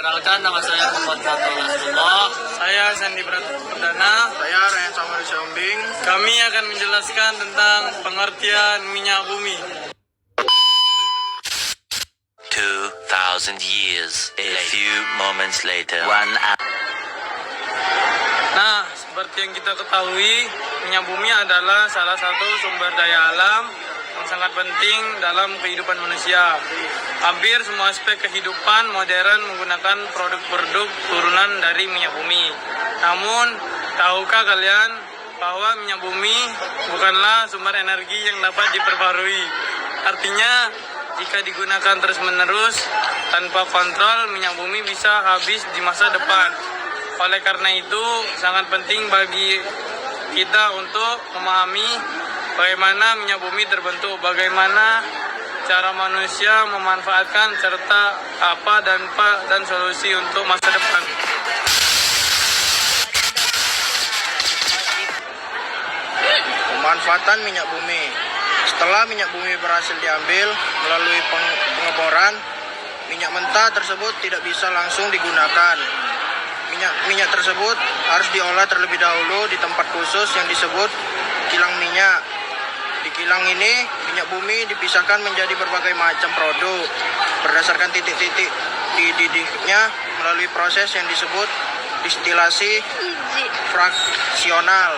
Perkenalkan, nama saya Muhammad Fatul Nasrullah. Saya Sandi Perdana. Saya Ryan Samuel Siombing. Kami akan menjelaskan tentang pengertian minyak bumi. 2,000 years, a few moments later, 1 hour. Nah, seperti yang kita ketahui, minyak bumi adalah salah satu sumber daya alam yang sangat penting dalam kehidupan manusia. Hampir semua aspek kehidupan modern menggunakan produk-produk turunan dari minyak bumi. Namun, tahukah kalian bahwa minyak bumi bukanlah sumber energi yang dapat diperbarui? Artinya, jika digunakan terus-menerus tanpa kontrol, minyak bumi bisa habis di masa depan. Oleh karena itu, sangat penting bagi kita untuk memahami bagaimana minyak bumi terbentuk, bagaimana cara manusia memanfaatkan, serta apa dan solusi untuk masa depan. Pemanfaatan minyak bumi. Setelah minyak bumi berhasil diambil melalui pengeboran, minyak mentah tersebut tidak bisa langsung digunakan. Minyak tersebut harus diolah terlebih dahulu di tempat khusus yang disebut kilang minyak. Di kilang ini, minyak bumi dipisahkan menjadi berbagai macam produk berdasarkan titik-titik dididihnya melalui proses yang disebut distilasi fraksional.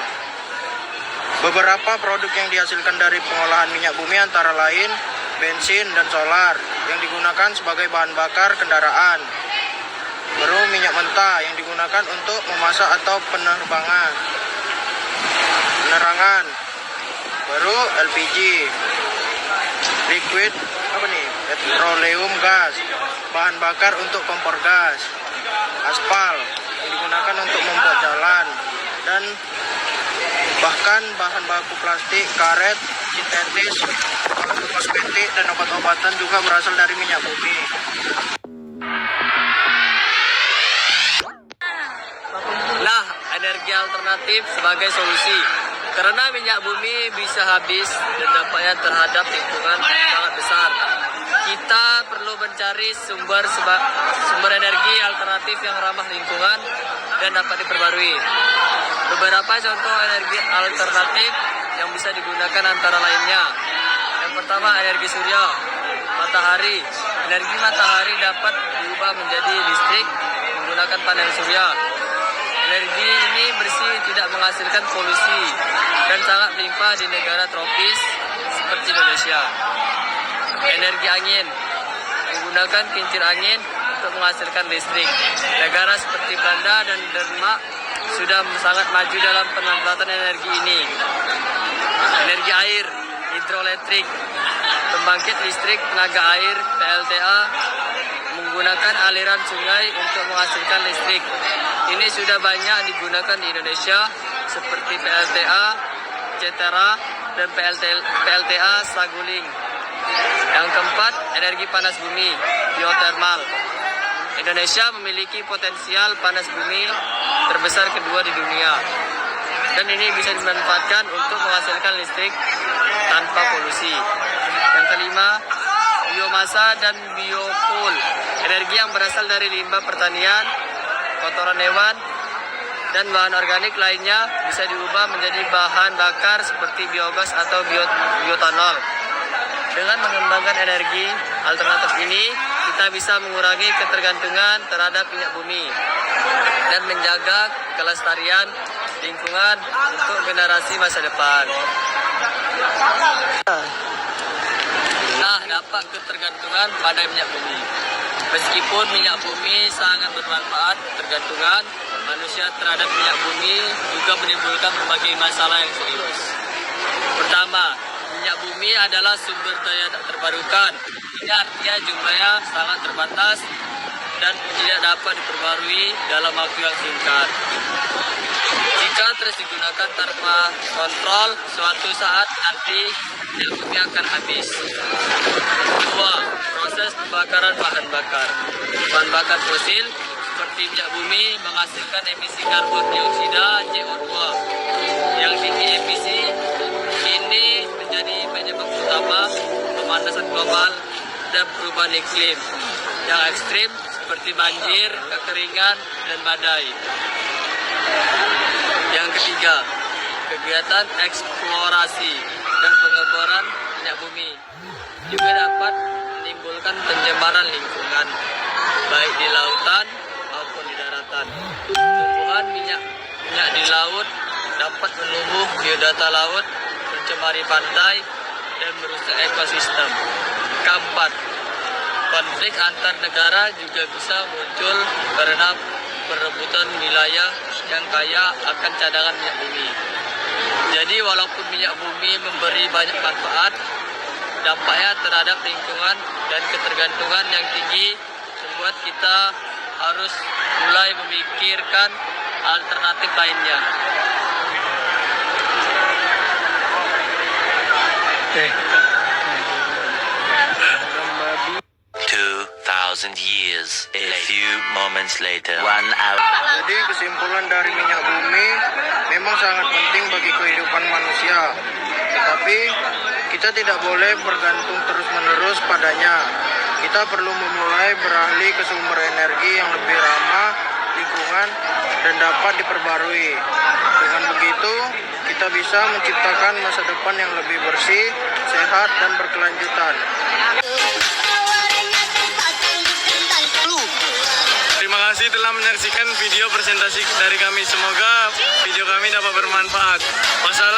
Beberapa produk yang dihasilkan dari pengolahan minyak bumi antara lain bensin dan solar yang digunakan sebagai bahan bakar kendaraan. Baru minyak mentah yang digunakan untuk memasak atau penerangan. Baru LPG, liquid petroleum gas, bahan bakar untuk kompor gas. Aspal yang digunakan untuk membuat jalan, dan bahkan bahan baku plastik, karet, sintetis, kosmetik, dan obat-obatan juga berasal dari minyak bumi. Nah, energi alternatif sebagai solusi. Karena minyak bumi bisa habis dan dampaknya terhadap lingkungan sangat besar. Kita perlu mencari sumber energi alternatif yang ramah lingkungan dan dapat diperbarui. Beberapa contoh energi alternatif yang bisa digunakan antara lainnya. Yang pertama, energi surya, matahari. Energi matahari dapat diubah menjadi listrik menggunakan panel surya. Energi ini bersih, tidak menghasilkan polusi, dan sangat melimpah di negara tropis seperti Indonesia. Energi angin, menggunakan kincir angin untuk menghasilkan listrik. Negara seperti Belanda dan Denmark sudah sangat maju dalam pemanfaatan energi ini. Energi air, hidroelektrik, pembangkit listrik tenaga air PLTA menggunakan aliran sungai untuk menghasilkan listrik. Ini sudah banyak digunakan di Indonesia seperti PLTA Cetera dan PLTA Saguling. Yang keempat, energi panas bumi, geotermal. Indonesia memiliki potensial panas bumi terbesar kedua di dunia, dan ini bisa dimanfaatkan untuk menghasilkan listrik tanpa polusi. Yang kelima, biomasa dan biofuel, energi yang berasal dari limbah pertanian, kotoran hewan, dan bahan organik lainnya bisa diubah menjadi bahan bakar seperti biogas atau bioetanol. Dengan mengembangkan energi alternatif ini, kita bisa mengurangi ketergantungan terhadap minyak bumi dan menjaga kelestarian lingkungan untuk generasi masa depan. Nah, dampak ketergantungan pada minyak bumi. Meskipun minyak bumi sangat bermanfaat, ketergantungan manusia terhadap minyak bumi juga menimbulkan berbagai masalah yang serius. Pertama, minyak bumi adalah sumber daya tak terbarukan. Ini artinya jumlahnya sangat terbatas dan tidak dapat diperbarui dalam waktu yang singkat. Jika terus digunakan tanpa kontrol, suatu saat nanti minyak bumi akan habis. Kedua, proses pembakaran bahan bakar. Bahan bakar fosil seperti minyak bumi menghasilkan emisi karbon dioksida CO2 yang tinggi. Emisi ini menjadi penyebab utama pemanasan global dan perubahan iklim yang ekstrim seperti banjir, kekeringan, dan badai. Yang ketiga, kegiatan eksplorasi dan pengeboran minyak bumi juga dapat menimbulkan pencemaran lingkungan, baik di lautan maupun di daratan. Tumbuhan minyak di laut dapat menumbuh biodata laut, mencemari pantai, dan merusak ekosistem. Keempat, konflik antar negara juga bisa muncul karena perebutan wilayah yang kaya akan cadangan minyak bumi. Jadi walaupun minyak bumi memberi banyak manfaat, dampaknya terhadap lingkungan dan ketergantungan yang tinggi membuat kita harus mulai memikirkan alternatif lainnya. 2,000 years. A few moments later. 1 hour. Jadi kesimpulan dari minyak bumi memang sangat penting bagi kehidupan manusia. Tetapi kita tidak boleh bergantung terus-menerus padanya. Kita perlu memulai beralih ke sumber energi yang lebih ramah lingkungan dan dapat diperbarui. Dengan begitu, kita bisa menciptakan masa depan yang lebih bersih, sehat, dan berkelanjutan. Terima kasih telah menyaksikan video presentasi dari kami. Semoga video kami dapat bermanfaat. Wassalamualaikum.